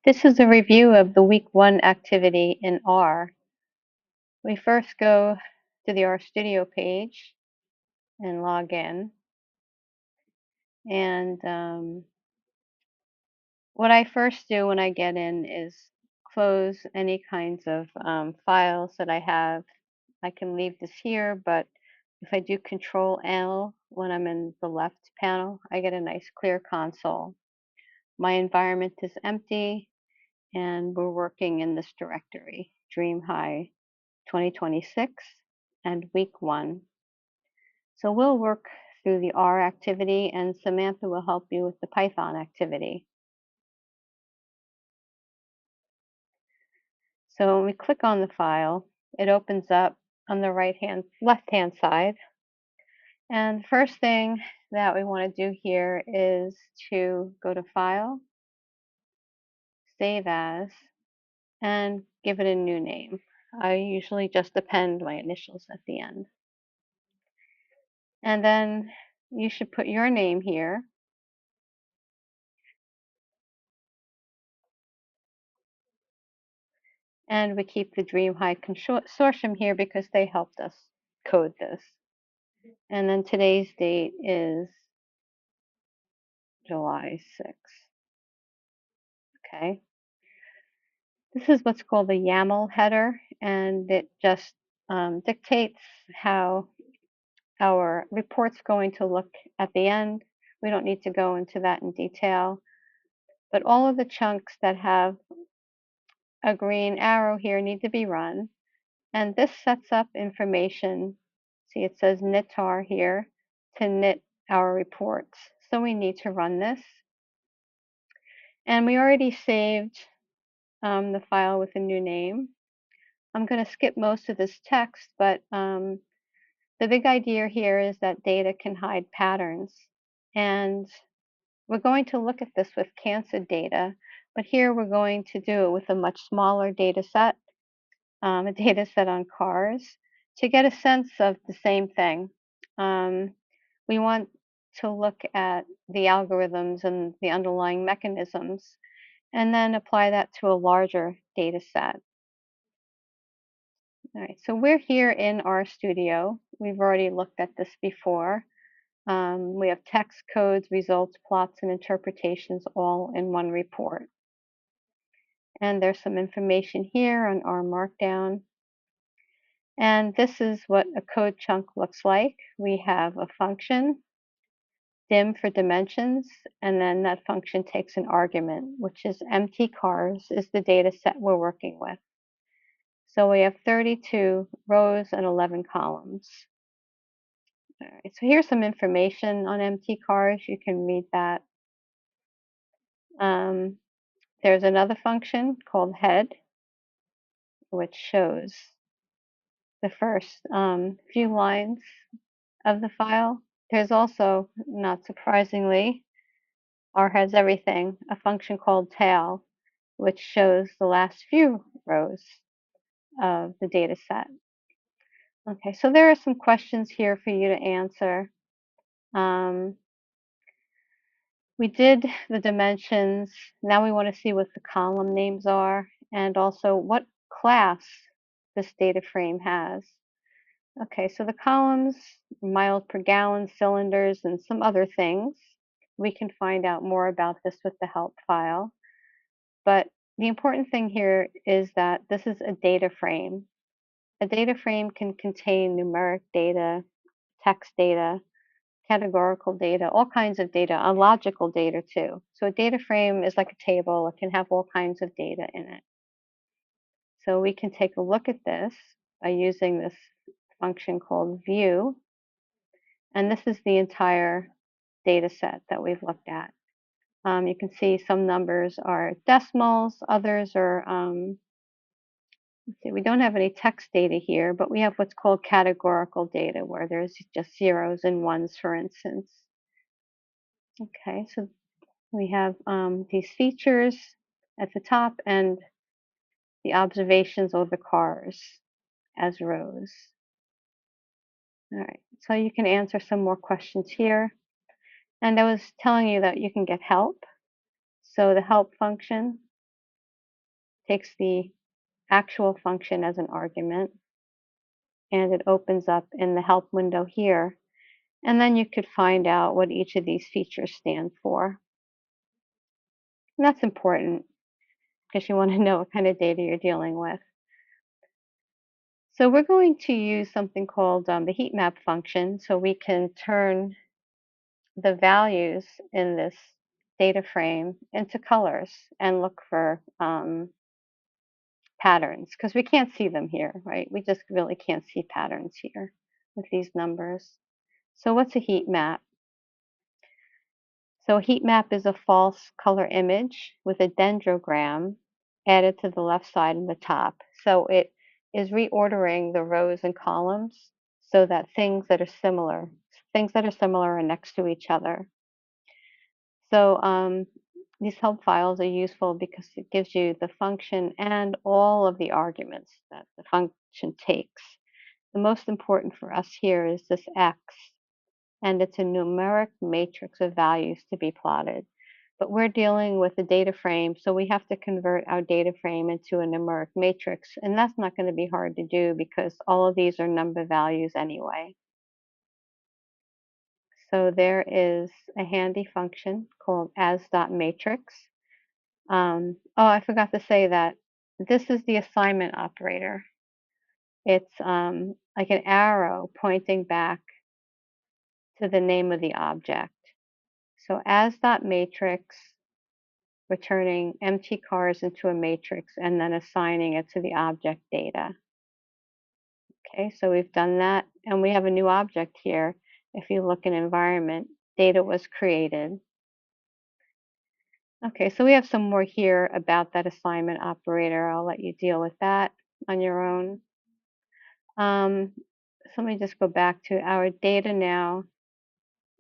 This is a review of the week 1 activity in R. We first go to the R Studio page and log in. And what I first do when I get in is close any kinds of files that I have. I can leave this here, but if I do Control L when I'm in the left panel, I get a nice clear console. My environment is empty, and we're working in this directory, Dream High 2026 and week 1. So we'll work through the R activity, and Samantha will help you with the Python activity. So when we click on the file, it opens up on the left-hand side. And the first thing that we want to do here is to go to File, Save As, and give it a new name. I usually just append my initials at the end. And then you should put your name here. And we keep the Dream High Consortium here because they helped us code this. And then today's date is July 6th. Okay. This is what's called the YAML header, and it just dictates how our report's going to look at the end. We don't need to go into that in detail, but all of the chunks that have a green arrow here need to be run. And this sets up information. See, it says knittar here to knit our reports. So we need to run this. And we already saved the file with a new name. I'm going to skip most of this text, but the big idea here is that data can hide patterns. And we're going to look at this with cancer data, but here we're going to do it with a much smaller data set, a data set on cars, to get a sense of the same thing. We want to look at the algorithms and the underlying mechanisms, and then apply that to a larger data set. All right, so we're here in our studio. We've already looked at this before. We have text, codes, results, plots, and interpretations all in one report. And there's some information here on our Markdown. And this is what a code chunk looks like. We have a function, dim for dimensions, and then that function takes an argument, which is mtcars is the data set we're working with. So we have 32 rows and 11 columns. All right, so here's some information on mtcars. You can read that. There's another function called head, which shows the first few lines of the file. There's also, not surprisingly, R has everything, a function called tail, which shows the last few rows of the data set. Okay, so there are some questions here for you to answer. We did the dimensions. Now we want to see what the column names are and also what class this data frame has. Okay, so the columns, miles per gallon, cylinders, and some other things. We can find out more about this with the help file. But the important thing here is that this is a data frame. A data frame can contain numeric data, text data, categorical data, all kinds of data, and logical data too. So a data frame is like a table. It can have all kinds of data in it. So we can take a look at this by using this function called view. And this is the entire data set that we've looked at. You can see some numbers are decimals, others are, let's see, we don't have any text data here, but we have what's called categorical data where there's just zeros and ones, for instance. Okay, so we have these features at the top and the observations of the cars as rows. All right, so you can answer some more questions here. And I was telling you that you can get help. So the help function takes the actual function as an argument, and it opens up in the help window here. And then you could find out what each of these features stand for. And that's important because you want to know what kind of data you're dealing with. So we're going to use something called the heat map function so we can turn the values in this data frame into colors and look for patterns because we can't see them here, right? We just really can't see patterns here with these numbers. So what's a heat map? So a heat map is a false color image with a dendrogram added to the left side and the top. So it is reordering the rows and columns so that things that are similar are next to each other. So these help files are useful because it gives you the function and all of the arguments that the function takes. The most important for us here is this x, and it's a numeric matrix of values to be plotted. But we're dealing with a data frame, so we have to convert our data frame into a numeric matrix, and that's not going to be hard to do because all of these are number values anyway. So there is a handy function called as.matrix. Oh, I forgot to say that this is the assignment operator. It's like an arrow pointing back to the name of the object. So as.matrix, returning mtcars into a matrix and then assigning it to the object data. Okay, so we've done that, and we have a new object here. If you look in environment, data was created. Okay, so we have some more here about that assignment operator. I'll let you deal with that on your own. So let me just go back to our data now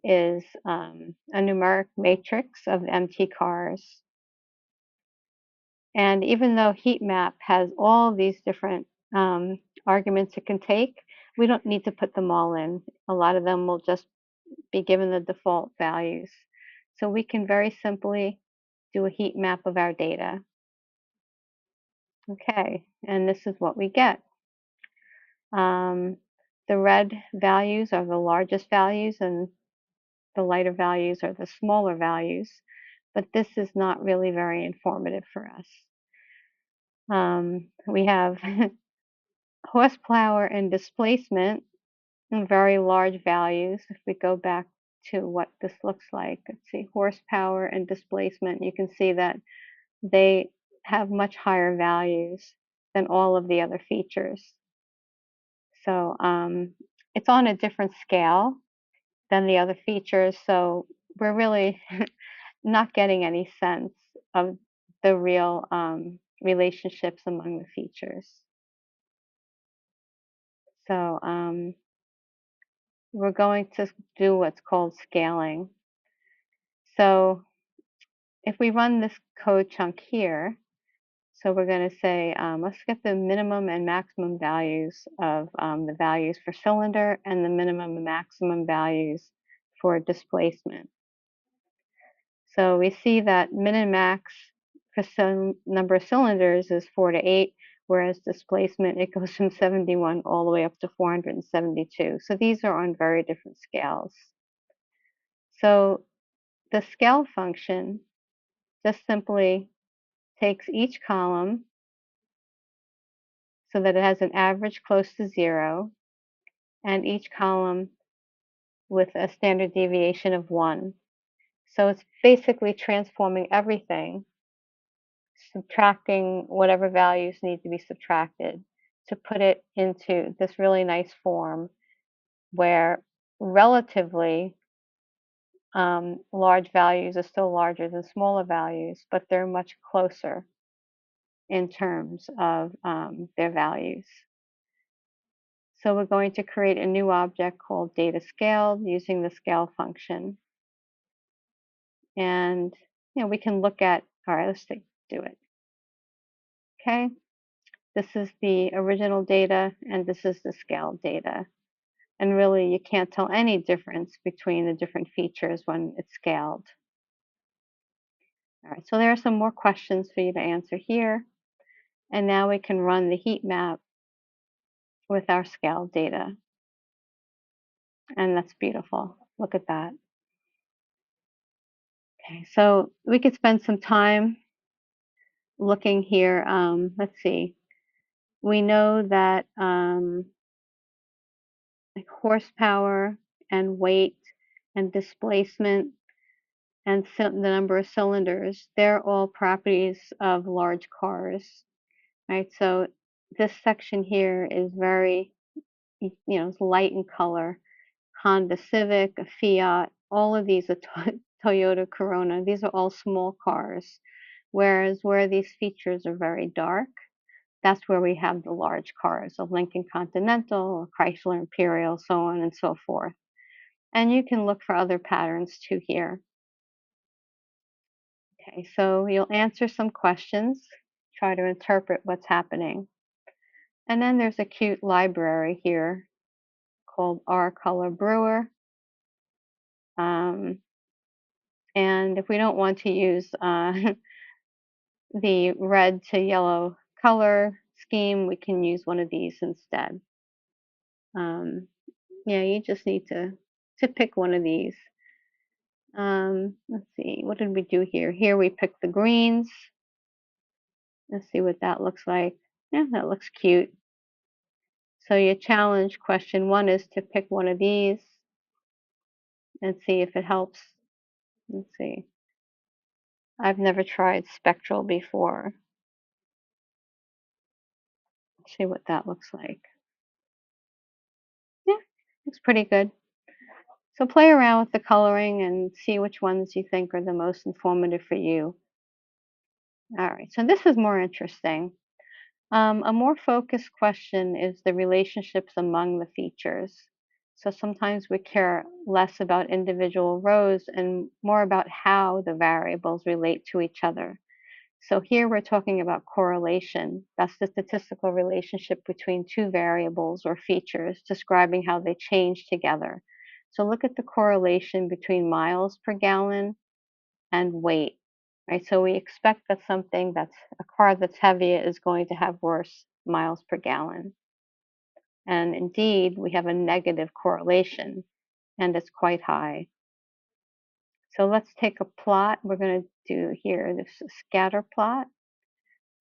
is a numeric matrix of mtcars. And even though heat map has all these different arguments it can take, we don't need to put them all in. A lot of them will just be given the default values. So we can very simply do a heat map of our data. Okay, and this is what we get. The red values are the largest values and the lighter values are the smaller values, but this is not really very informative for us. We have horsepower and displacement in very large values. If we go back to what this looks like, let's see, horsepower and displacement, you can see that they have much higher values than all of the other features. So it's on a different scale than the other features. So we're really not getting any sense of the real relationships among the features. So we're going to do what's called scaling. So if we run this code chunk here, so we're going to say, let's get the minimum and maximum values of the values for cylinder and the minimum and maximum values for displacement. So we see that min and max for some number of cylinders is 4 to 8, whereas displacement, it goes from 71 all the way up to 472. So these are on very different scales. So the scale function just simply takes each column so that it has an average close to 0, and each column with a standard deviation of 1. So it's basically transforming everything, subtracting whatever values need to be subtracted to put it into this really nice form where relatively large values are still larger than smaller values, but they're much closer in terms of their values. So we're going to create a new object called data scaled using the scale function. And we can look at, all right, let's do it. Okay, this is the original data and this is the scaled data. And really you can't tell any difference between the different features when it's scaled. All right, so there are some more questions for you to answer here. And now we can run the heat map with our scale data. And that's beautiful. Look at that. Okay, so we could spend some time looking here. Let's see. We know that like horsepower and weight and displacement and the number of cylinders, they're all properties of large cars, right? So this section here is very, it's light in color. Honda Civic, a Fiat, all of these are Toyota Corona. These are all small cars. Whereas where these features are very dark, that's where we have the large cars, a Lincoln Continental, a Chrysler Imperial, so on and so forth. And you can look for other patterns too here. Okay, so you'll answer some questions, try to interpret what's happening. And then there's a cute library here called R Color Brewer. Um, and if we don't want to use the red to yellow color scheme, we can use one of these instead. Yeah, you just need to pick one of these. Let's see, what did we do here? Here we picked the greens. Let's see what that looks like. Yeah, that looks cute. So your challenge question 1 is to pick one of these and see if it helps. Let's see. I've never tried spectral before. Let's see what that looks like. Yeah, looks pretty good. So play around with the coloring and see which ones you think are the most informative for you. All right, so this is more interesting. A more focused question is the relationships among the features. So sometimes we care less about individual rows and more about how the variables relate to each other. So here we're talking about correlation. That's the statistical relationship between two variables or features, describing how they change together. So look at the correlation between miles per gallon and weight, right? So we expect that something that's a car that's heavier is going to have worse miles per gallon. And indeed, we have a negative correlation, and it's quite high. So let's take a plot. We're going to do here this scatter plot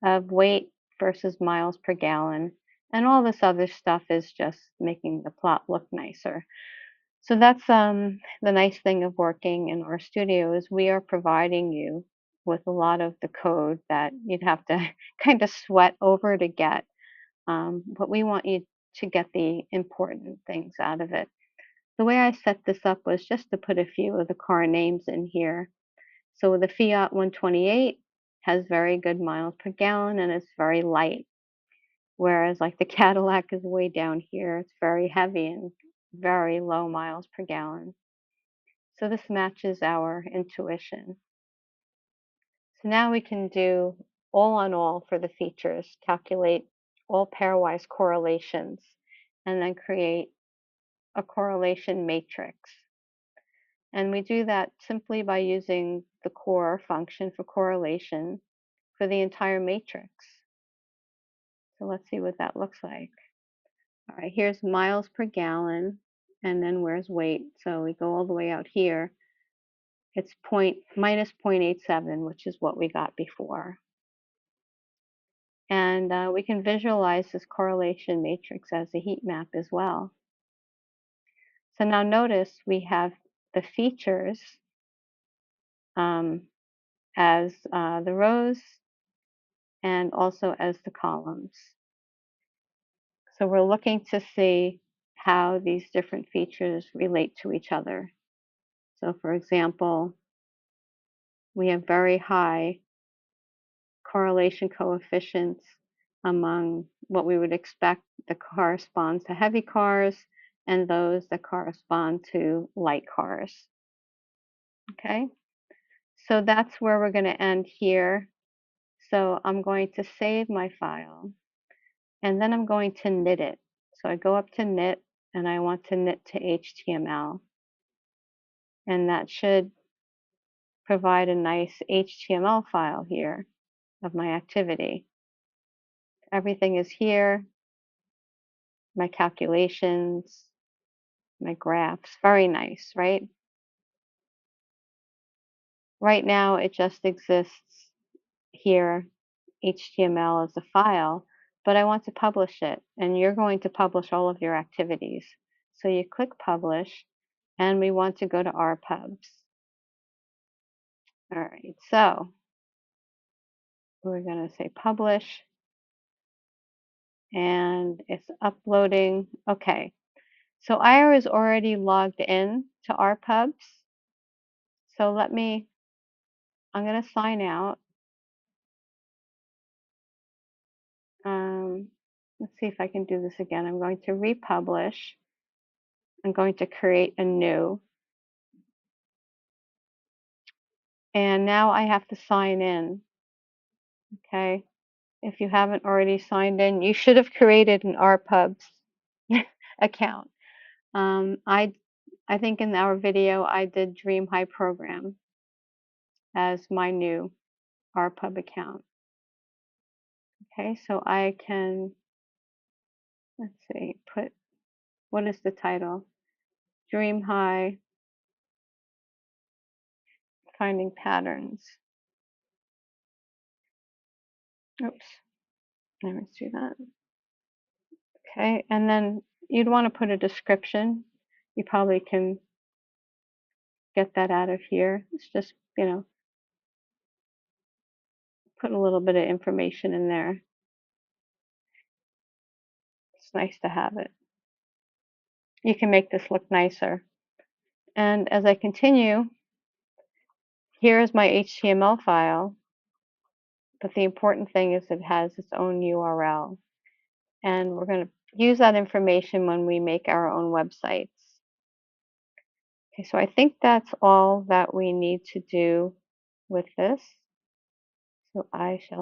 of weight versus miles per gallon. And all this other stuff is just making the plot look nicer. So that's the nice thing of working in our studio is we are providing you with a lot of the code that you'd have to kind of sweat over to get. But we want you to get the important things out of it. The way I set this up was just to put a few of the car names in here. So the Fiat 128 has very good miles per gallon and it's very light. Whereas like the Cadillac is way down here, it's very heavy and very low miles per gallon. So this matches our intuition. So now we can do all on all for the features, calculate all pairwise correlations, and then create a correlation matrix. And we do that simply by using the core function for correlation for the entire matrix. So let's see what that looks like. All right, here's miles per gallon, and then where's weight? So we go all the way out here. It's minus 0.87, which is what we got before. And we can visualize this correlation matrix as a heat map as well. So now notice we have the features as the rows and also as the columns. So we're looking to see how these different features relate to each other. So for example, we have very high correlation coefficients among what we would expect that corresponds to heavy cars and those that correspond to light cars. Okay, so that's where we're going to end here. So I'm going to save my file and then I'm going to knit it. So I go up to knit and I want to knit to HTML. And that should provide a nice HTML file here of my activity. Everything is here. My calculations, my graphs. Very nice, right? Right now, it just exists here, HTML as a file, but I want to publish it, and you're going to publish all of your activities. So you click Publish, and we want to go to our pubs. All right, so we're going to say Publish, and it's uploading. Okay, so Ira is already logged in to our pubs. So I'm going to sign out. Um, let's see if I can do this again. I'm going to republish. I'm going to create a new. And now I have to sign in. Okay. If you haven't already signed in, you should have created an RPubs account. I think in our video I did Dream High Program as my new RPub account. Okay, so I can, let's see, put, what is the title? Dream High Finding Patterns. Oops, let me do that. Okay, and then you'd want to put a description. You probably can get that out of here. It's just, put a little bit of information in there. It's nice to have it. You can make this look nicer. And as I continue, here is my HTML file, but the important thing is it has its own URL. And we're going to use that information when we make our own websites. Okay, so I think that's all that we need to do with this. So I shall